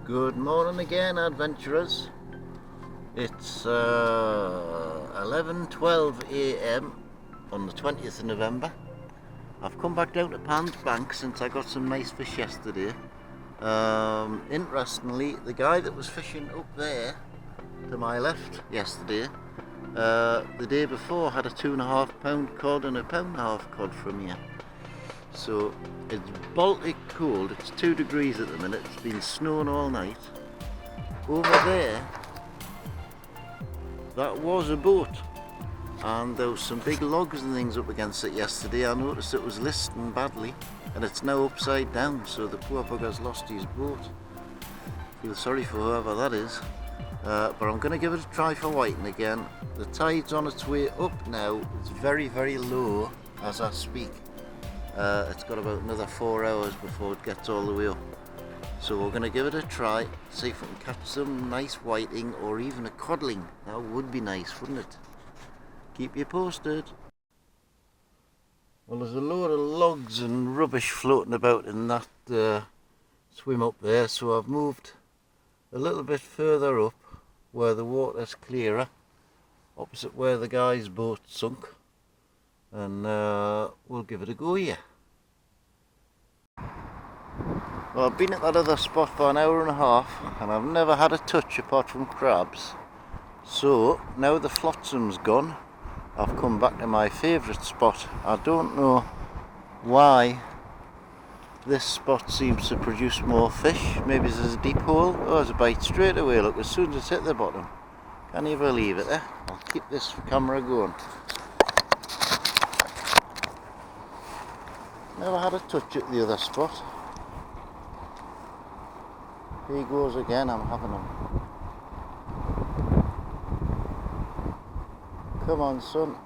Good morning again, adventurers. It's 11:12 a.m. on the 20th of November. I've come back down to Pans Bank since I got some nice fish yesterday. Interestingly, the guy that was fishing up there to my left yesterday, the day before had a 2.5 pound cod and a 1.5 pound cod from here. So it's Baltic cold, it's 2 degrees at the minute, it's been snowing all night. Over there, that was a boat, and there was some big logs and things up against it yesterday. I noticed it was listing badly, and it's now upside down, so the poor bugger's lost his boat. Feel sorry for whoever that is. But I'm going to give it a try for whiting again. The tide's on its way up now, it's very, very low as I speak. It's got about another 4 hours before it gets all the way up. So we're going to give it a try, see if we can catch some nice whiting or even a codling. That would be nice, wouldn't it? Keep you posted. Well, there's a load of logs and rubbish floating about in that swim up there, so I've moved a little bit further up where the water's clearer, opposite where the guy's boat sunk. And we'll give it a go here. Well, I've been at that other spot for an hour and a half and I've never had a touch apart from crabs. So now the flotsam's gone, I've come back to my favourite spot. I don't know why this spot seems to produce more fish. Maybe there's a deep hole. Oh, there's a bite straight away, look, as soon as it's hit the bottom. Can you believe it, eh? I'll keep this camera going. Never had a touch at the other spot. Here he goes again, I'm having him. Come on, son.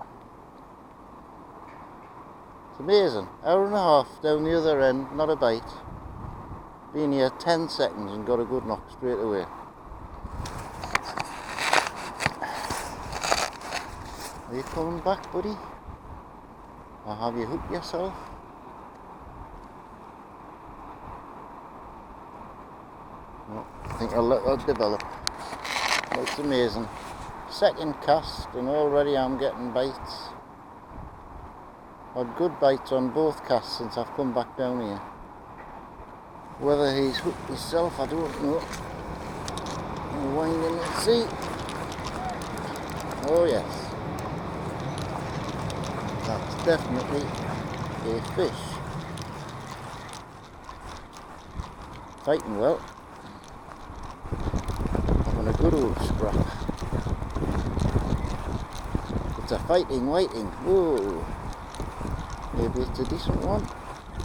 It's amazing. Hour and a half down the other end, not a bite. Been here 10 seconds and got a good knock straight away. Are you coming back, buddy? Or have you hooked yourself? No, I think I'll let that develop. That's amazing. Second cast and already I'm getting bites. Had good bites on both casts since I've come back down here. Whether he's hooked himself, I don't know. I'll wind in and see. Oh yes. That's definitely a fish. Fighting well. Having a good old scrap. It's a fighting whiting. Whoa. Maybe it's a decent one.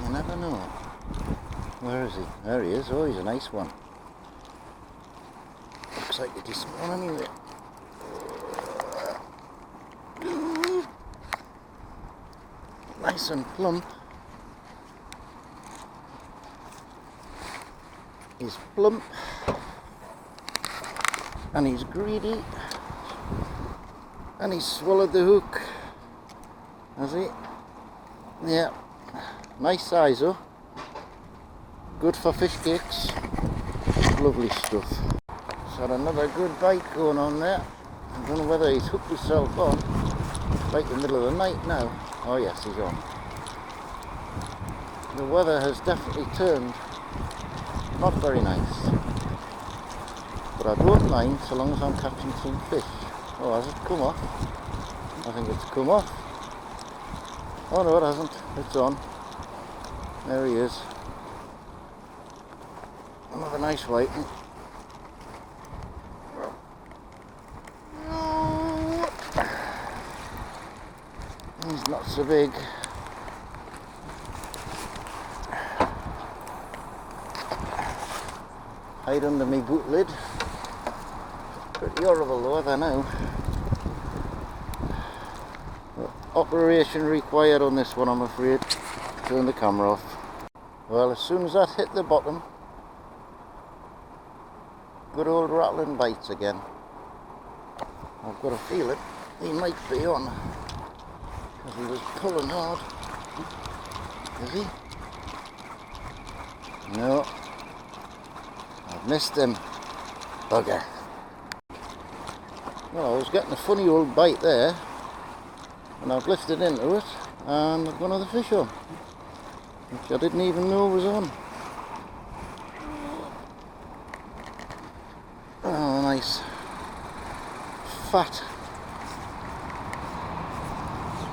You never know. Where is he? There he is. Oh, he's a nice one. Looks like a decent one anyway. Nice and plump. He's plump. And he's greedy. And he's swallowed the hook. Has he? Yeah. Nice size though. Good for fish cakes. Lovely stuff. He's had another good bite going on there. I don't know whether he's hooked himself on. It's like the middle of the night now. Oh yes, he's on. The weather has definitely turned. Not very nice. But I don't mind so long as I'm catching some fish. Oh, has it come off? I think it's come off. Oh no, it hasn't. It's on. There he is. Another nice whiting. He's not so big. Hide under me boot lid. Pretty horrible though, I know. Operation required on this one, I'm afraid. Turn the camera off. Well, as soon as that hit the bottom, good old rattling bites again. I've got a feeling he might be on, because he was pulling hard. Is he? No. I Missed him. Bugger. Well, I was getting a funny old bite there, and I've lifted into it, and I've got another fish on, which I didn't even know was on. Oh, nice fat.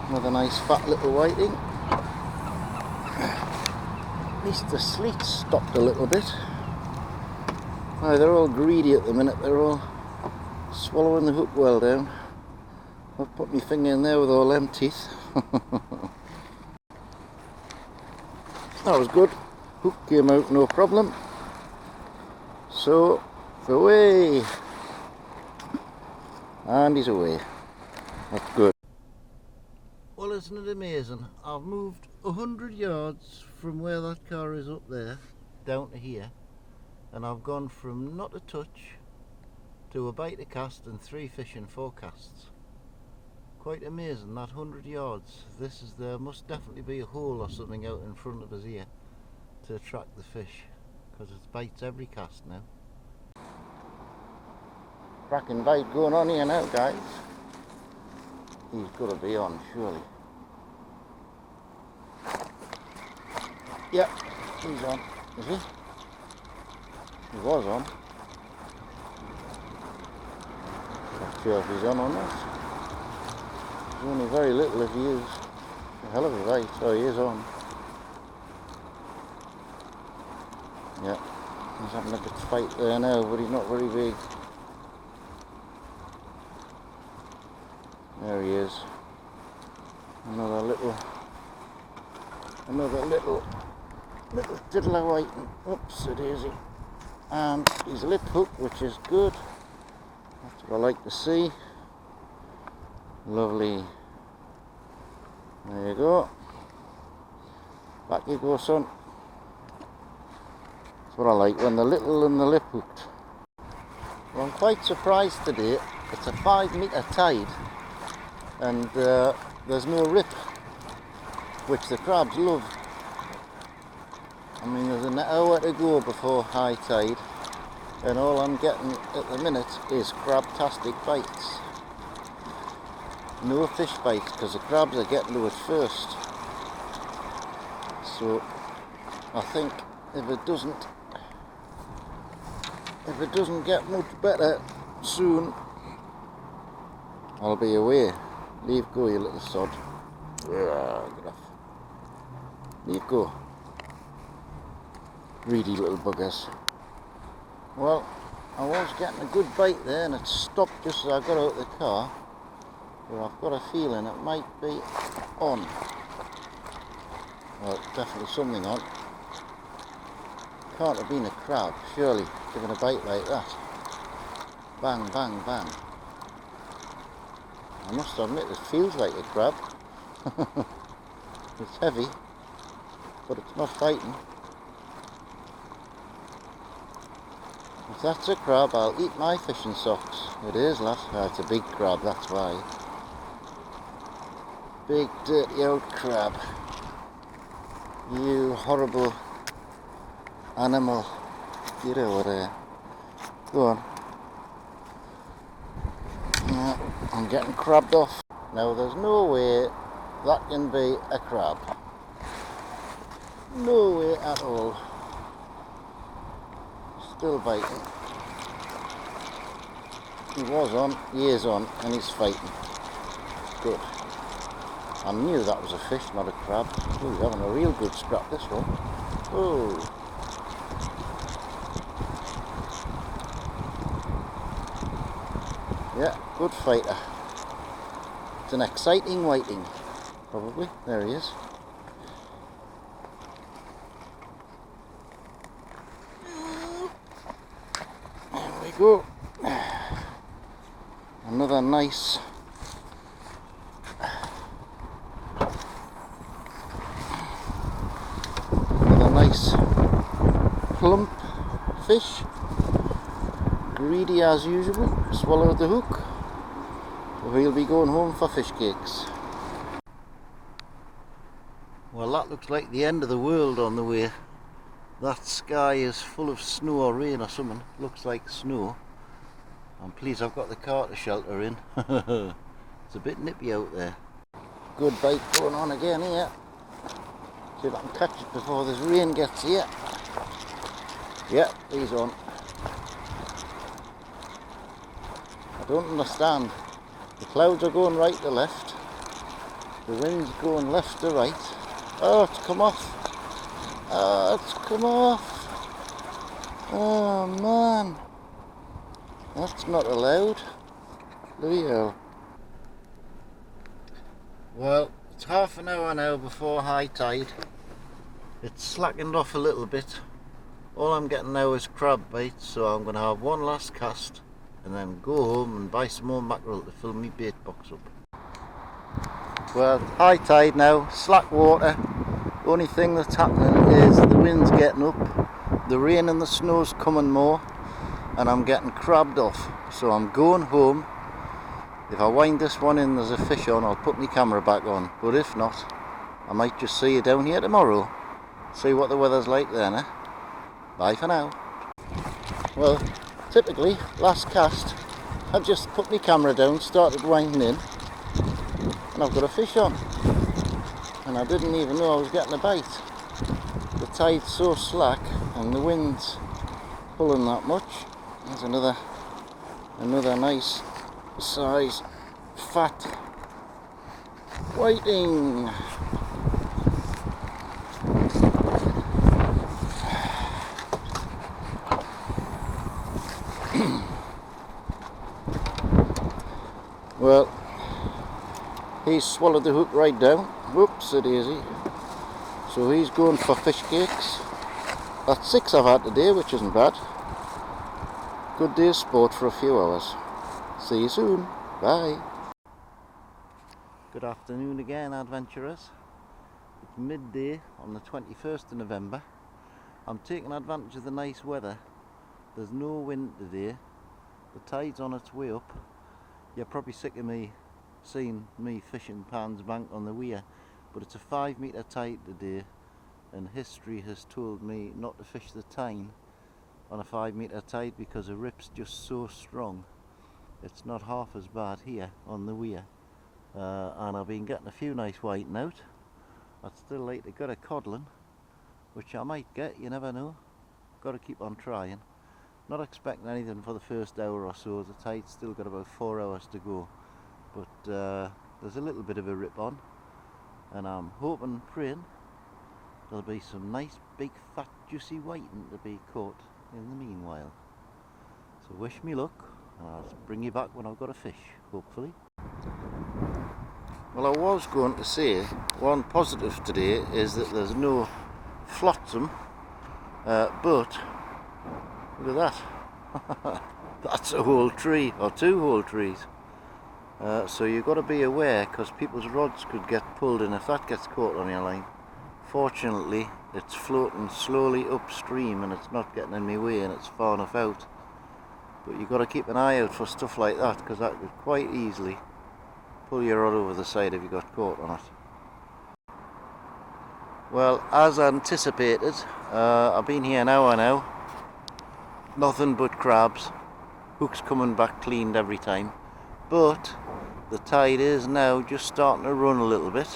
Another nice fat little whiting. At least the sleet stopped a little bit. Now they're all greedy at the minute, they're all swallowing the hook well down. I've put my finger in there with all them teeth. That was good. Hook came out no problem. So, away. And he's away. That's good. Well, isn't it amazing? I've moved 100 yards from where that car is up there, down to here. And I've gone from not a touch to a bite a cast and 3 fish in 4 casts. Quite amazing, that 100 yards. There must definitely be a hole or something out in front of us here to attract the fish, because it bites every cast now. Cracking bite going on here now, guys. He's got to be on, surely. Yep, he's on. Is he? He was on. Not sure if he's on or not. There's only very little if he is. A hell of a bite. Oh, he is on. Yeah, he's having a bit of fight there now, but he's not very big. There he is. Another little diddler whiting. Oops, a daisy. And his lip hook, which is good. That's what I like to see. Lovely. There you go. Back you go, son. That's what I like, when they're little and the lip hooked. Well, I'm quite surprised today. It's a 5 metre tide, and there's no rip, which the crabs love. I mean, there's an hour to go before high tide, and all I'm getting at the minute is crab-tastic bites. No fish bites, because the crabs are getting to it first. So I think if it doesn't get much better soon, I'll be away. Leave go, you little sod. Get off. Leave go. Greedy little buggers. Well, I was getting a good bite there, and it stopped just as I got out of the car. But I've got a feeling it might be on. Well, definitely something on. Can't have been a crab, surely, giving a bite like that. Bang, bang, bang. I must admit, it feels like a crab. It's heavy, but it's not fighting. If that's a crab, I'll eat my fishing socks. It is, lad. It's a big crab, that's why. Big, dirty old crab. You horrible animal. Get over there. Go on. Yeah, I'm getting crabbed off. Now, there's no way that can be a crab. No way at all. Still biting. He was on, he is on, and he's fighting. Good. I knew that was a fish, not a crab. Ooh, he's having a real good scrap, this one. Oh. Yeah, good fighter. It's an exciting whiting, probably. There he is. There we go. Another nice plump fish. Greedy as usual. Swallowed the hook. So he'll be going home for fish cakes. Well, that looks like the end of the world on the way That sky is full of snow or rain or something. Looks like snow. I'm pleased I've got the car to shelter in. It's a bit nippy out there. Good bite going on again here. See if I can catch it before this rain gets here. Yeah, he's on. I don't understand. The clouds are going right to left. The wind's going left to right. Oh, it's come off. Oh, it's come off. Oh man. That's not allowed. Bloody hell. Well, it's half an hour now before high tide. It's slackened off a little bit. All I'm getting now is crab bites, so I'm going to have one last cast and then go home and buy some more mackerel to fill my bait box up. Well, high tide now, slack water. The only thing that's happening is the wind's getting up, the rain and the snow's coming more, and I'm getting crabbed off. So I'm going home. If I wind this one in, there's a fish on, I'll put my camera back on. But if not, I might just see you down here tomorrow. See what the weather's like then, eh? Bye for now. Well, typically, last cast, I just put my camera down, started winding in, and I've got a fish on. And I didn't even know I was getting a bite. The tide's so slack and the wind's pulling that much. There's another nice size fat whiting. Well, he's swallowed the hook right down. Whoops a daisy. So he's going for fish cakes. That's 6 I've had today, which isn't bad. Good day's sport for a few hours. See you soon. Bye. Good afternoon again, adventurers. It's midday on the 21st of November. I'm taking advantage of the nice weather. There's no wind today. The tide's on its way up. You're probably sick of me seeing me fishing Pans Bank on the weir, but it's a 5 metre tide today, and history has told me not to fish the Tyne on a 5 metre tide because the rip's just so strong. It's not half as bad here on the weir, and I've been getting a few nice whiting out. I'd still like to get a codling, which I might get, you never know. Got to keep on trying. Not expecting anything for the first hour or so. The tide's still got about 4 hours to go, but there's a little bit of a rip on, and I'm hoping and praying there'll be some nice big fat juicy whiting to be caught in the meanwhile. So wish me luck, and I'll bring you back when I've got a fish, hopefully. Well, I was going to say one positive today is that there's no flotsam, but look at that. That's a whole tree, or 2 whole trees. So you've got to be aware, because people's rods could get pulled in if that gets caught on your line. Fortunately, it's floating slowly upstream and it's not getting in my way and it's far enough out. But you've got to keep an eye out for stuff like that, because that could quite easily pull your rod over the side if you got caught on it. Well, as anticipated, I've been here an hour now. Nothing but crabs. Hooks coming back cleaned every time. But the tide is now just starting to run a little bit.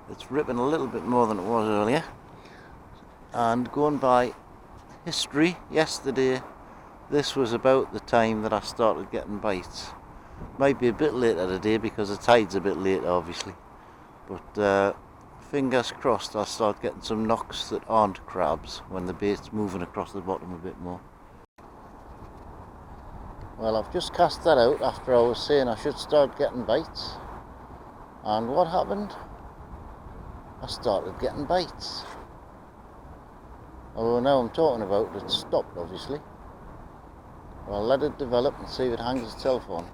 It's ripping a little bit more than it was earlier. And going by history, yesterday, this was about the time that I started getting bites. Might be a bit later today because the tide's a bit later, obviously. But fingers crossed I'll start getting some knocks that aren't crabs when the bait's moving across the bottom a bit more. Well, I've just cast that out after I was saying I should start getting bites. And what happened? I started getting bites. Although now I'm talking about it, stopped obviously. Well, I'll let it develop and see if it hangs itself on.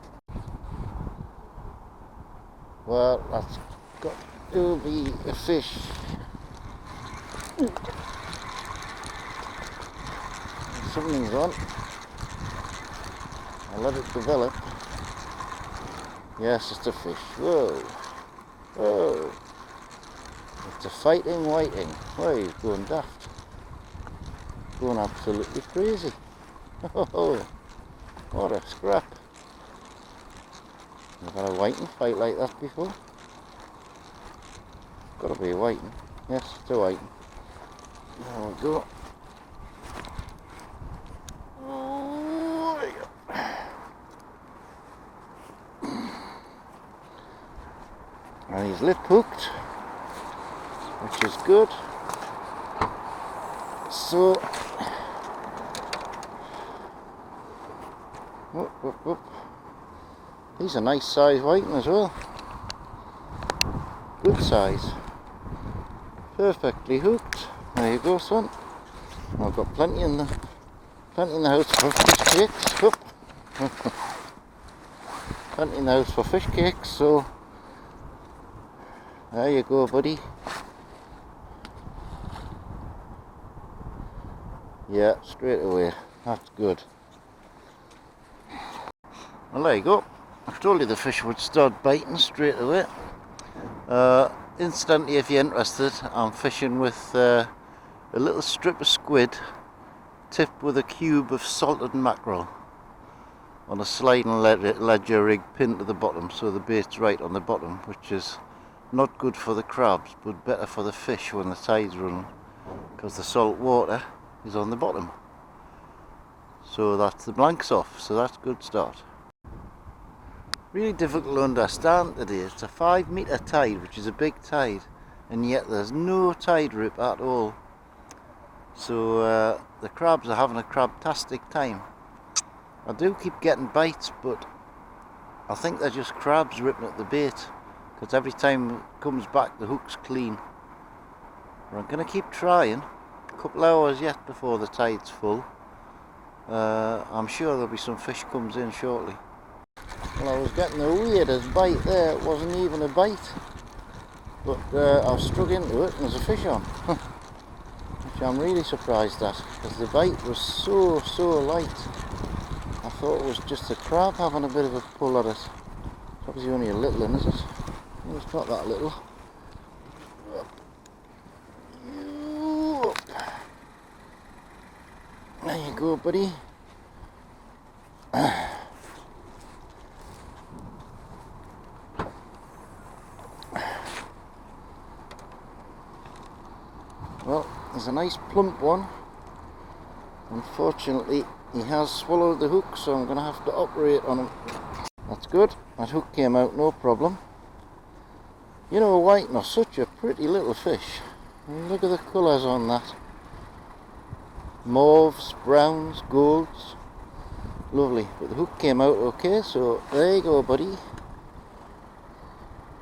Well, that's got to be a fish. Something's on. I'll let it develop. Yes, it's a fish. Whoa. Whoa. It's a fighting whiting. Why, he's going daft. going absolutely crazy. Oh, what a scrap. I've had a whiting fight like that before. Got to be a whiting. Yes, it's a whiting. There we go. Oh, there you go. And he's lip hooked, which is good. So, whoop, whoop, whoop. He's a nice size whiting as well. Good size. Perfectly hooked. There you go, son. I've got plenty in the house for fish cakes. Whoop. Plenty in the house for fish cakes. So there you go, buddy. Yeah, straight away. That's good. Well, there you go. I told you the fish would start biting straight away. Instantly, if you're interested, I'm fishing with a little strip of squid tipped with a cube of salted mackerel on a sliding ledger rig pinned to the bottom, so the bait's right on the bottom, which is not good for the crabs but better for the fish when the tide's running, because the salt water is on the bottom. So that's the blanks off, so that's a good start. Really difficult to understand today. It's a 5 metre tide, which is a big tide, and yet there's no tide rip at all. So the crabs are having a crabtastic time. I do keep getting bites, but I think they're just crabs ripping at the bait, because every time it comes back the hook's clean. But I'm going to keep trying. A couple hours yet before the tide's full. I'm sure there'll be some fish comes in shortly. Well, I was getting the weirdest bite there. It wasn't even a bite, but I've struck into it and there's a fish on, which I'm really surprised at, because the bite was so light. I thought it was just a crab having a bit of a pull at it. It's obviously only a little one, is it? Well, it's not that little. There you go, buddy. Well, there's a nice plump one. Unfortunately, he has swallowed the hook, so I'm going to have to operate on him. That's good. That hook came out no problem. You know, whiting are such a pretty little fish. Look at the colours on that. Mauves, browns, golds. Lovely. But the hook came out okay, so there you go, buddy.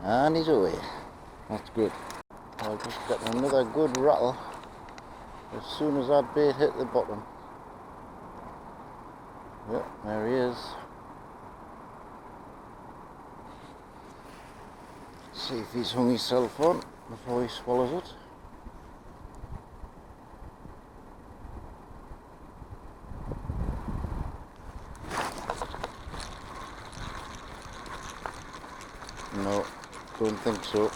And he's away. That's good. I'll just get another good rattle as soon as that bait hit the bottom. Yep, there he is. See if he's hung himself on before he swallows it. No, don't think so.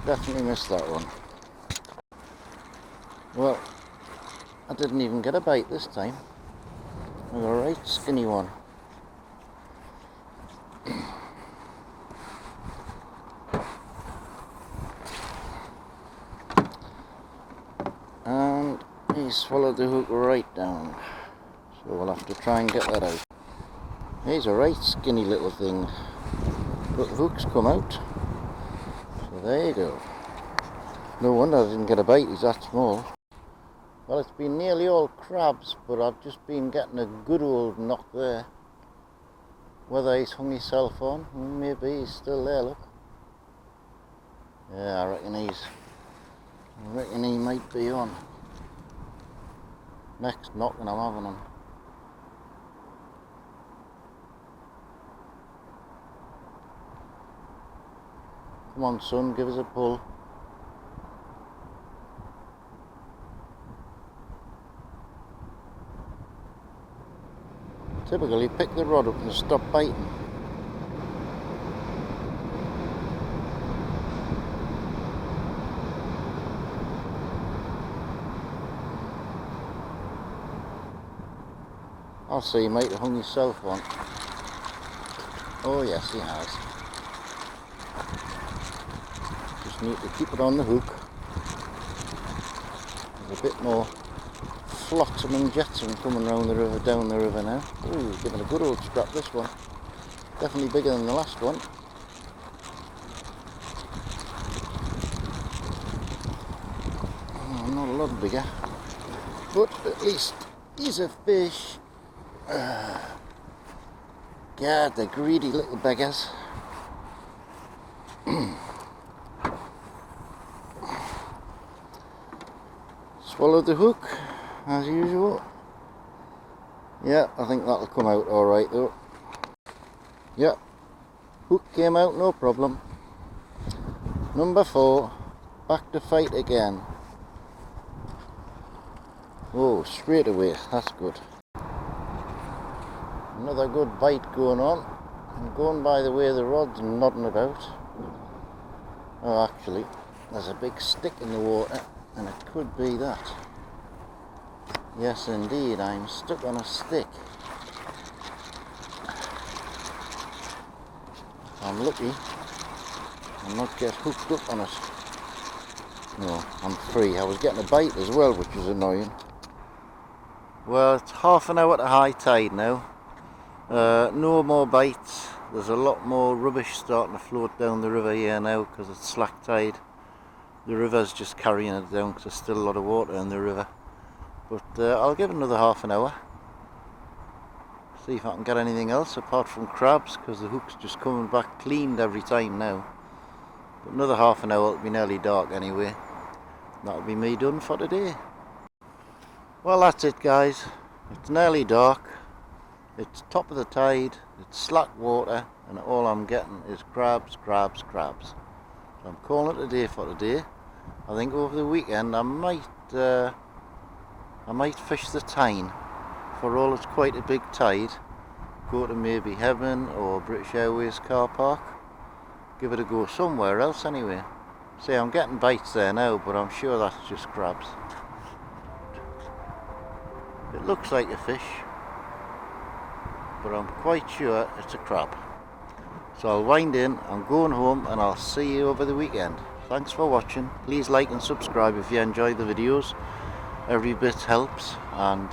Definitely missed that one. Well, I didn't even get a bite this time. I got a right skinny one. And he swallowed the hook right down. So we'll have to try and get that out. He's a right skinny little thing. But the hook's come out. So there you go. No wonder I didn't get a bite, he's that small. Well, it's been nearly all crabs, but I've just been getting a good old knock there. Whether he's hung himself on, maybe he's still there, look. Yeah, I reckon he might be on. Next knock and I'm having him. Come on, son, give us a pull. Typically, pick the rod up and stop biting. I'll say you might have hung yourself one. Oh yes, he has. Just need to keep it on the hook. There's a bit more flotsam and jetsam coming round the river, down the river now. Ooh, giving a good old scrap this one. Definitely bigger than the last one. Oh, not a lot bigger, but at least he's a fish. God, they're greedy little beggars. Swallowed the hook, as usual. Yeah, I think that'll come out alright though. Yeah, hook came out no problem. Number 4, back to fight again. Oh, straight away, that's good. Another good bite going on. I'm going by the way the rod's nodding about. Oh, actually, there's a big stick in the water, and it could be that. Yes, indeed, I'm stuck on a stick. I'm lucky I'll not get hooked up on it. No, I'm free. I was getting a bite as well, which is annoying. Well, it's half an hour to high tide now. No more bites. There's a lot more rubbish starting to float down the river here now because it's slack tide. The river's just carrying it down because there's still a lot of water in the river. But I'll give it another half an hour. See if I can get anything else apart from crabs, because the hook's just coming back cleaned every time now. But another half an hour, it'll be nearly dark anyway. That'll be me done for today. Well, that's it guys. It's nearly dark. It's top of the tide, it's slack water, and all I'm getting is crabs, crabs, crabs. So I'm calling it a day for today. I think over the weekend I might fish the Tyne. For all it's quite a big tide. Go to maybe Heaven or British Airways car park. Give it a go somewhere else anyway. See, I'm getting bites there now, but I'm sure that's just crabs. It looks like a fish, but I'm quite sure it's a crab. So I'll wind in, I'm going home, and I'll see you over the weekend. Thanks for watching. Please like and subscribe if you enjoy the videos. Every bit helps, and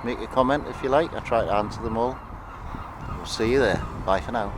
make a comment if you like. I try to answer them all. We'll see you there. Bye for now.